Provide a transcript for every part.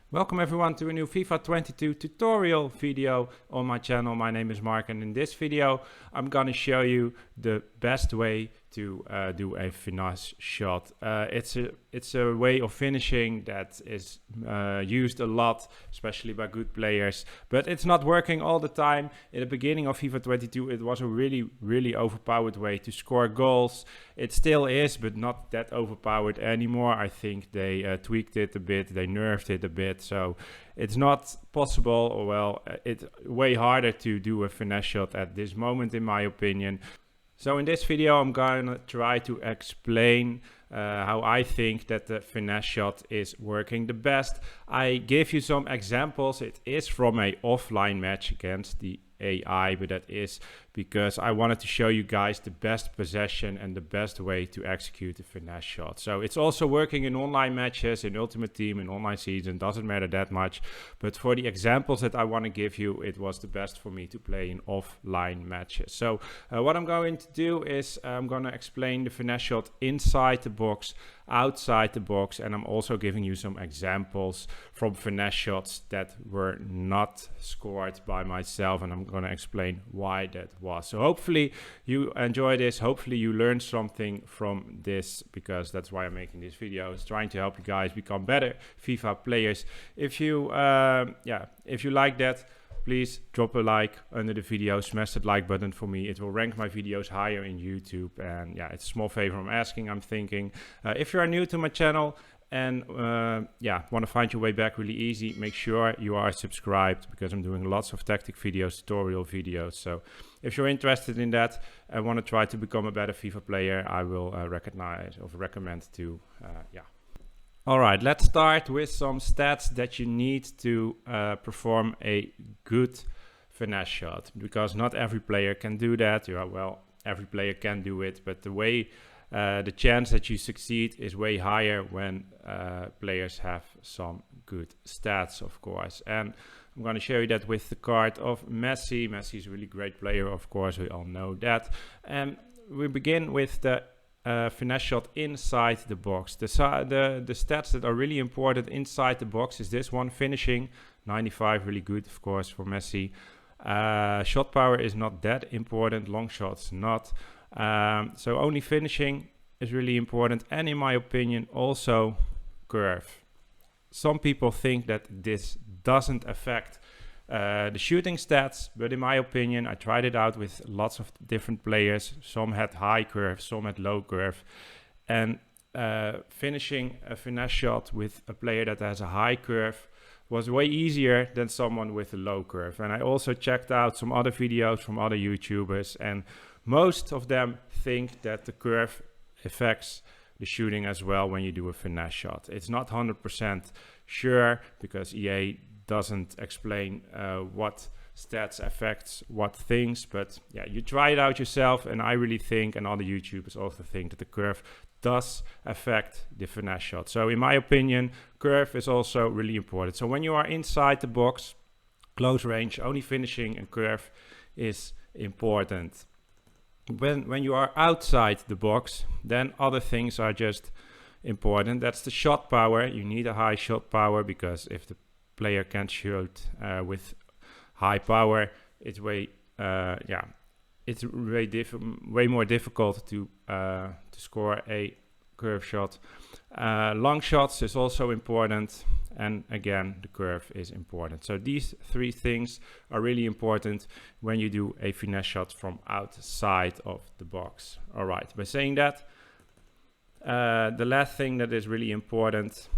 Welcome everyone to a new FIFA 22 tutorial video on my channel. My name is Mark, and in this video I'm gonna show you the best way to do a finesse shot. It's a way of finishing that is used a lot, especially by good players, but it's not working all the time. In the beginning of FIFA 22 it was a really overpowered way to score goals. It still is, but not that overpowered anymore. I think they tweaked it a bit, they nerfed it a bit, so it's not possible, or well, it's way harder to do a finesse shot at this moment in my opinion. So in this video I'm gonna try to explain how I think that the finesse shot is working the best. I give you some examples. It is from a offline match against the AI, but that is because I wanted to show you guys the best possession and the best way to execute a finesse shot. So it's also working in online matches, in Ultimate Team, in online season, doesn't matter that much. But for the examples that I want to give you, it was the best for me to play in offline matches. So what I'm going to do is I'm going to explain the finesse shot inside the box, outside the box, and I'm also giving you some examples from finesse shots that were not scored by myself, and I'm going to explain why that was. So hopefully you enjoy this, hopefully you learned something from this, because that's why I'm making this video, is trying to help you guys become better FIFA players. If you if you like that, please drop a like under the video, smash that like button for me. It will rank my videos higher in YouTube, and yeah, it's a small favor I'm asking, I'm thinking. If you are new to my channel and want to find your way back really easy, make sure you are subscribed, because I'm doing lots of tactic videos, tutorial videos. So if you're interested in that and want to try to become a better FIFA player, I will recommend to All right, let's start with some stats that you need to perform a good finesse shot, because not every player can do that. Well, every player can do it, but the chance that you succeed is way higher when players have some good stats, of course. And I'm going to show you that with the card of Messi. Messi is a really great player, of course, we all know that. And we begin with the finesse shot inside the box. The stats that are really important inside the box is this one: finishing, 95, really good, of course, for Messi. Shot power is not that important, long shots not. So only finishing is really important, and in my opinion also curve. Some people think that this doesn't affect the shooting stats, but in my opinion, I tried it out with lots of different players. Some had high curve, some had low curve, and finishing a finesse shot with a player that has a high curve was way easier than someone with a low curve. And I also checked out some other videos from other YouTubers, and most of them think that the curve affects the shooting as well when you do a finesse shot. It's not 100% sure, because EA doesn't explain what stats affects what things, but yeah, you try it out yourself, and I really think, and other YouTubers also think, that the curve does affect the finesse shot. So in my opinion, curve is also really important. So when you are inside the box, close range, only finishing and curve is important. When you are outside the box, then other things are just important. That's the shot power. You need a high shot power, because if the player can't shoot with high power, it's way more difficult to score a curve shot. Long shots is also important, and again, the curve is important. So these three things are really important when you do a finesse shot from outside of the box. All right, by saying that, the last thing that is really important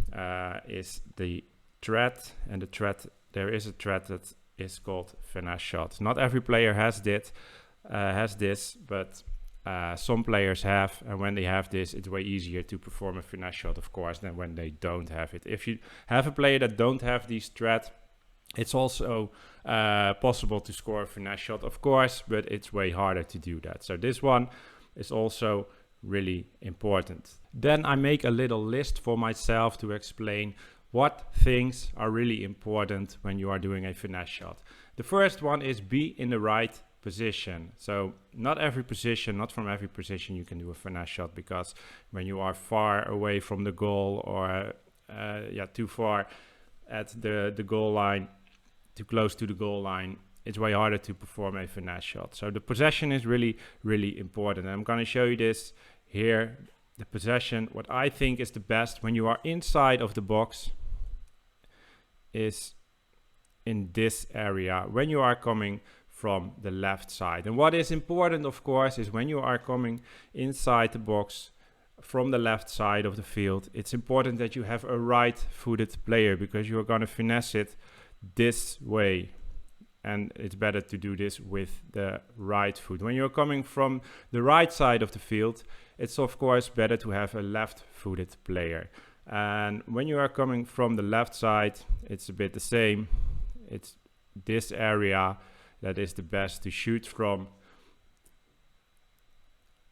is the thread, and the thread, there is a thread that is called finesse shot. Not every player has this, but some players have, and when they have this, it's way easier to perform a finesse shot, of course, than when they don't have it. If you have a player that don't have these thread, it's also possible to score a finesse shot, of course, but it's way harder to do that. So this one is also really important. Then I make a little list for myself to explain what things are really important when you are doing a finesse shot. The first one is be in the right position. So not from every position you can do a finesse shot, because when you are far away from the goal, or too far, at the goal line, too close to the goal line, it's way harder to perform a finesse shot. So the possession is really, really important. And I'm going to show you this here. The possession, what I think is the best when you are inside of the box, is in this area when you are coming from the left side. And what is important, of course, is when you are coming inside the box from the left side of the field, it's important that you have a right-footed player, because you are going to finesse it this way. And it's better to do this with the right foot. When you're coming from the right side of the field, it's of course better to have a left-footed player. And when you are coming from the left side, it's a bit the same. It's this area that is the best to shoot from,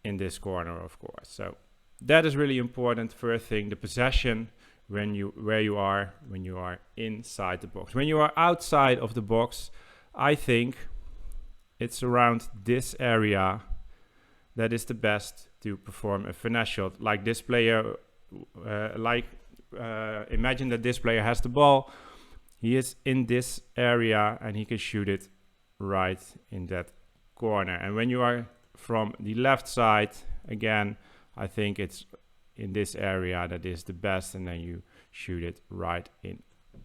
in this corner, of course. So that is really important. First thing, the possession when you are inside the box. When you are outside of the box, I think it's around this area that is the best to perform a finesse shot. Like this player, imagine that this player has the ball. He is in this area and he can shoot it right in that corner. And when you are from the left side, again, I think it's in this area that is the best, and then you shoot it right in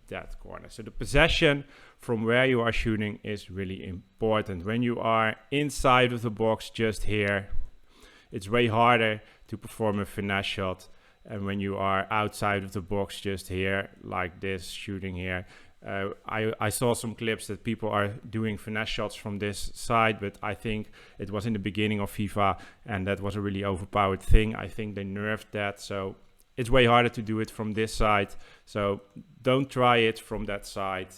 that corner. So the possession from where you are shooting is really important. When you are inside of the box just here, it's way harder to perform a finesse shot. And when you are outside of the box just here, like this, shooting here, I saw some clips that people are doing finesse shots from this side, but I think it was in the beginning of FIFA and that was a really overpowered thing. I think they nerfed that, so it's way harder to do it from this side. So don't try it from that side.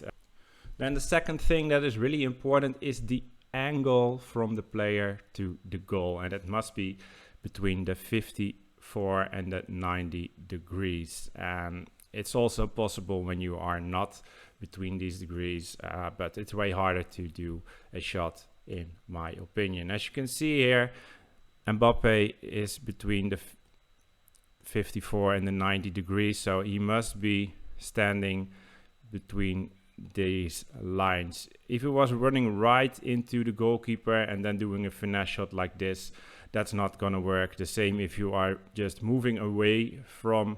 Then the second thing that is really important is the angle from the player to the goal, and it must be between the 54 and the 90 degrees. And it's also possible when you are not between these degrees, but it's way harder to do a shot, in my opinion. As you can see here, Mbappe is between the 54 and the 90 degrees, so he must be standing between these lines. If he was running right into the goalkeeper and then doing a finesse shot like this, that's not gonna work. The same if you are just moving away from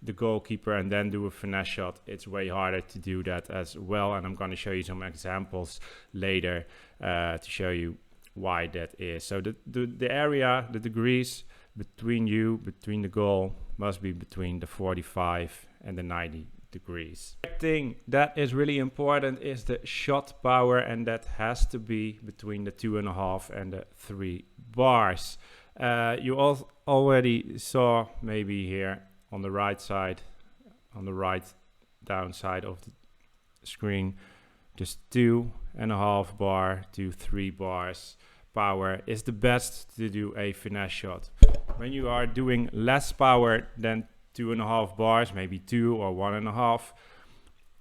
the goalkeeper and then do a finesse shot, it's way harder to do that as well. And I'm going to show you some examples later to show you why that is. So the area, the degrees between the goal must be between the 45 and the 90 degrees. The thing that is really important is the shot power, and that has to be between the 2.5 and the 3 bars. You all already saw maybe here on the right side, on the right down side of the screen, just 2.5 bar to 3 bars power is the best to do a finesse shot. When you are doing less power than 2.5 bars, maybe 2 or 1.5,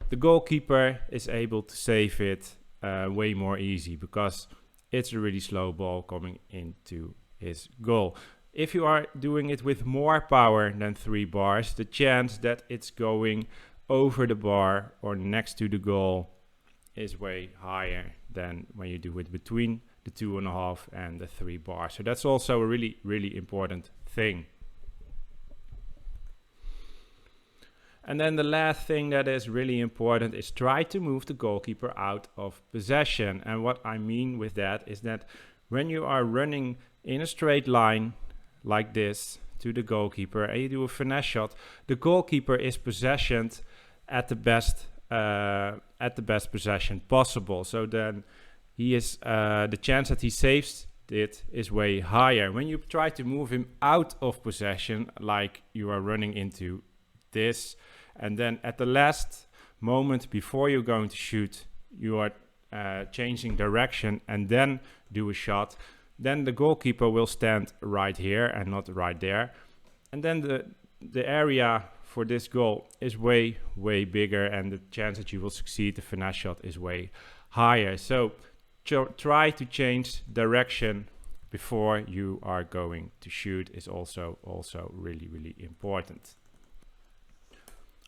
the goalkeeper is able to save it way more easy, because it's a really slow ball coming into his goal. If you are doing it with more power than 3 bars, the chance that it's going over the bar or next to the goal is way higher than when you do it between the 2.5 and the 3 bars. So that's also a really, really important thing. And then the last thing that is really important is try to move the goalkeeper out of possession. And what I mean with that is that when you are running in a straight line like this to the goalkeeper and you do a finesse shot, the goalkeeper is possessioned at the best possession possible. So then he is the chance that he saves it is way higher. When you try to move him out of possession, like you are running into this, and then at the last moment before you're going to shoot, you are changing direction and then do a shot, then the goalkeeper will stand right here and not right there. And then the area for this goal is way, way bigger, and the chance that you will succeed the finesse shot is way higher. So try to change direction before you are going to shoot is also really, really important.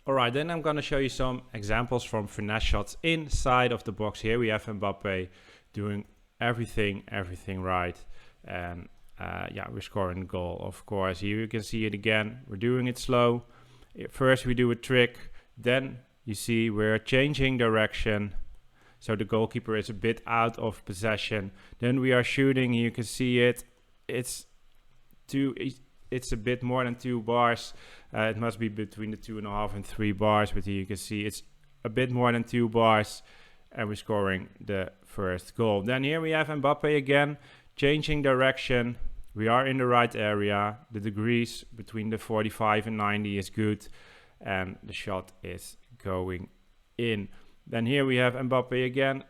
All right, then I'm going to show you some examples from finesse shots inside of the box. Here we have Mbappe doing everything right. And yeah, we're scoring the goal, of course. Here you can see it again. We're doing it slow. First we do a trick. Then you see we're changing direction. So the goalkeeper is a bit out of possession. Then we are shooting. You can see it. It's a bit more than 2 bars. It must be between the 2.5 and 3 bars, but here you can see it's a bit more than 2 bars, and we're scoring the first goal. Then here we have Mbappe again, changing direction. We are in the right area. The degrees between the 45 and 90 is good, and the shot is going in. Then here we have Mbappe again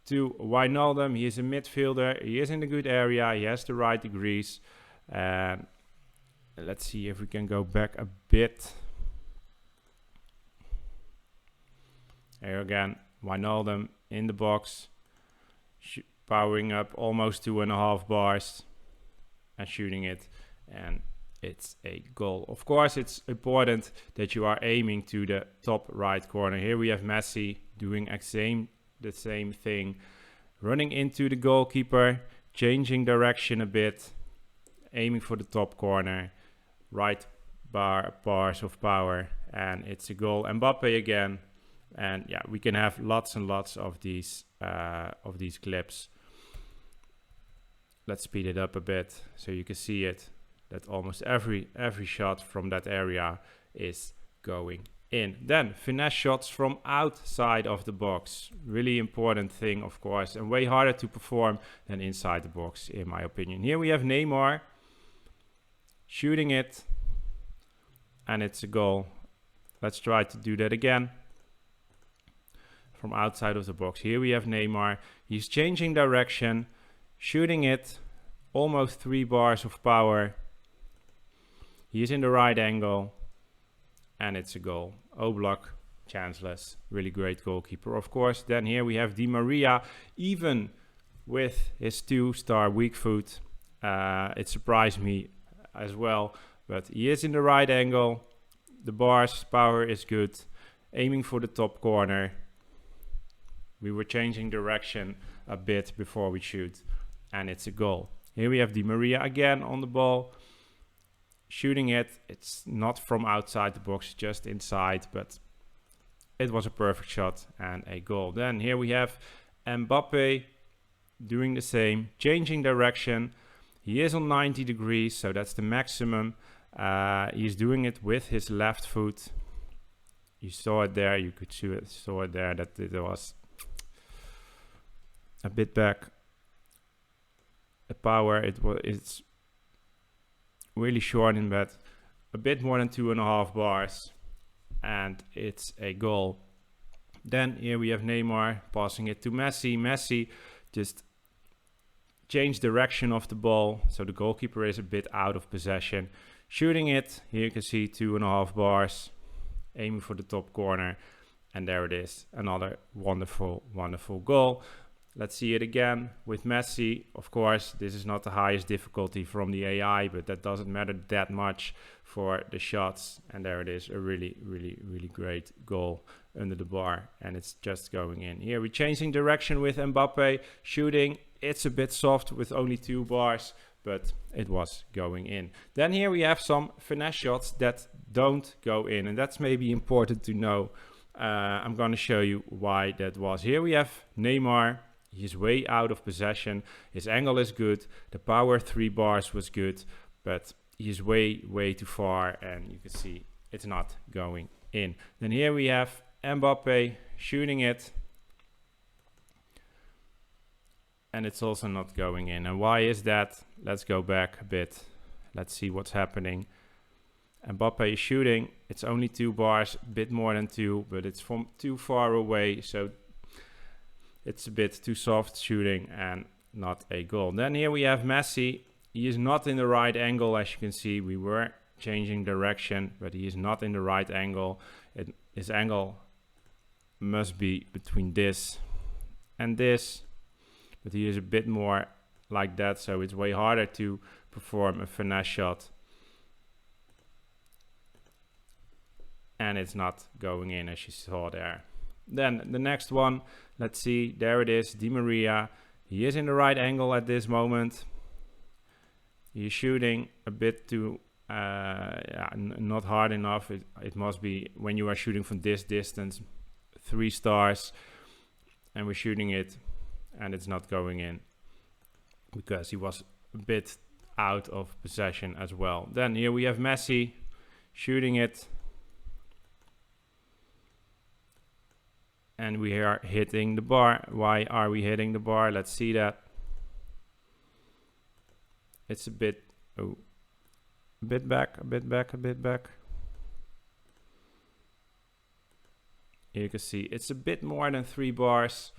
to Wijnaldum. He is a midfielder. He is in a good area. He has the right degrees. And let's see if we can go back a bit. Here again, Wijnaldum in the box, powering up almost 2.5 bars and shooting it, and it's a goal. Of course, it's important that you are aiming to the top right corner. Here we have Messi doing the same thing, running into the goalkeeper, changing direction a bit, aiming for the top corner, right bars of power, and it's a goal. Mbappe again, and yeah, we can have lots and lots of these clips. Let's speed it up a bit so you can see it, that almost every shot from that area is going in. Then finesse shots from outside of the box, really important thing, of course, and way harder to perform than inside the box, in my opinion. Here we have Neymar shooting it, and it's a goal. Let's try to do that again from outside of the box. Here we have Neymar. He's changing direction, shooting it, almost 3 bars of power. He is in the right angle, and it's a goal. Oblak, chanceless, really great goalkeeper, of course. Then here we have Di Maria, even with his 2-star weak foot. It surprised me as well, but he is in the right angle. The bars power is good, aiming for the top corner. We were changing direction a bit before we shoot, and it's a goal. Here we have Di Maria again on the ball, shooting it. It's not from outside the box, just inside, but it was a perfect shot and a goal. Then here we have Mbappe doing the same, changing direction. He is on 90 degrees, so that's the maximum. He's doing it with his left foot. You saw it there, you could saw it there that it was a bit back. The power, it's really short in that, a bit more than 2.5 bars, and it's a goal. Then here we have Neymar passing it to Messi. Messi just changed direction of the ball, so the goalkeeper is a bit out of possession, shooting it. Here you can see 2.5 bars, aiming for the top corner, and there it is, another wonderful goal. Let's see it again with Messi. Of course, this is not the highest difficulty from the AI, but that doesn't matter that much for the shots. And there it is, a really great goal under the bar, and it's just going in. Here we're changing direction with Mbappe, shooting. It's a bit soft with only 2 bars, but it was going in. Then here we have some finesse shots that don't go in, and that's maybe important to know. I'm going to show you why that was. Here we have Neymar. He's way out of possession. His angle is good. The power 3 bars was good, but he's way too far, and you can see it's not going in. Then here we have Mbappe shooting it, and it's also not going in. And why is that? Let's go back a bit. Let's see what's happening. Mbappe is shooting. It's only 2 bars, a bit more than 2, but it's from too far away, so it's a bit too soft shooting and not a goal. Then here we have Messi. He is not in the right angle, as you can see. We were changing direction, but he is not in the right angle. His angle must be between this and this, but he is a bit more like that, so it's way harder to perform a finesse shot. and it's not going in, as you saw there. Then the next one, let's see, there it is, Di Maria. He is in the right angle at this moment. He's shooting a bit too, not hard enough. It must be when you are shooting from this distance, 3 stars, and we're shooting it, and it's not going in because he was a bit out of possession as well. Then here we have Messi shooting it. And we are hitting the bar. Why are we hitting the bar? Let's see that. It's a bit, a bit back. Here you can see it's a bit more than 3 bars.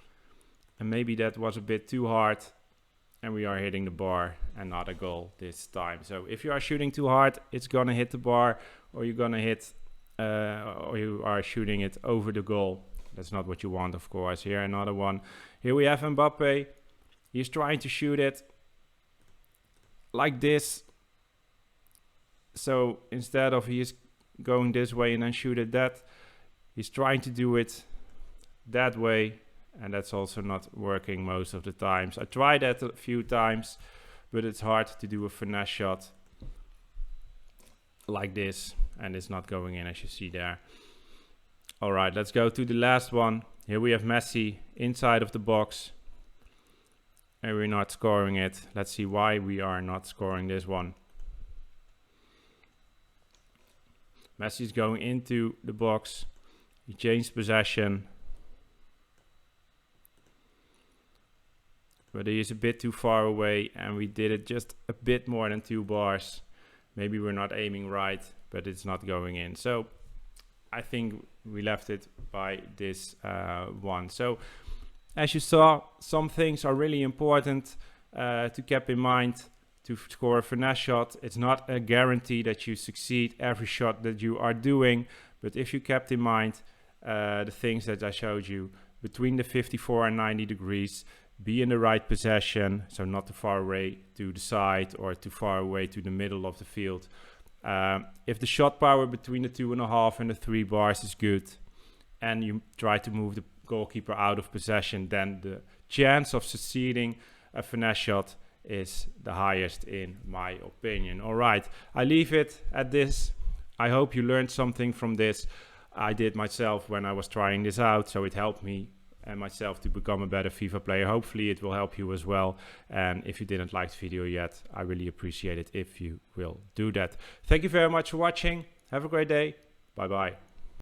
And maybe that was a bit too hard. And we are hitting the bar and not a goal this time. So if you are shooting too hard, it's gonna hit the bar, or you're gonna hit, or you are shooting it over the goal. That's not what you want, of course. Here, another one. Here we have Mbappe. He's trying to shoot it like this. So instead of he's going this way and then shoot it that, he's trying to do it that way. And that's also not working most of the times. I tried that a few times, but it's hard to do a finesse shot like this. And it's not going in, as you see there. All right, let's go to the last one. Here we have Messi inside of the box. And we're not scoring it. Let's see why we are not scoring this one. Messi's going into the box. He changed possession. But he is a bit too far away, and we did it just a bit more than 2 bars. Maybe we're not aiming right, but it's not going in. So I think we left it by this one. So as you saw, some things are really important to keep in mind to score a finesse shot. It's not a guarantee that you succeed every shot that you are doing, but if you kept in mind the things that I showed you between the 54 and 90 degrees, be in the right possession, so not too far away to the side or too far away to the middle of the field. If the shot power between the 2.5 and the 3 bars is good, and you try to move the goalkeeper out of possession, then the chance of succeeding a finesse shot is the highest in my opinion. All right, I leave it at this. I hope you learned something from this. I did myself when I was trying this out, so it helped me and myself to become a better FIFA player. Hopefully it will help you as well. And if you didn't like the video yet, I really appreciate it if you will do that. Thank you very much for watching. Have a great day. Bye bye.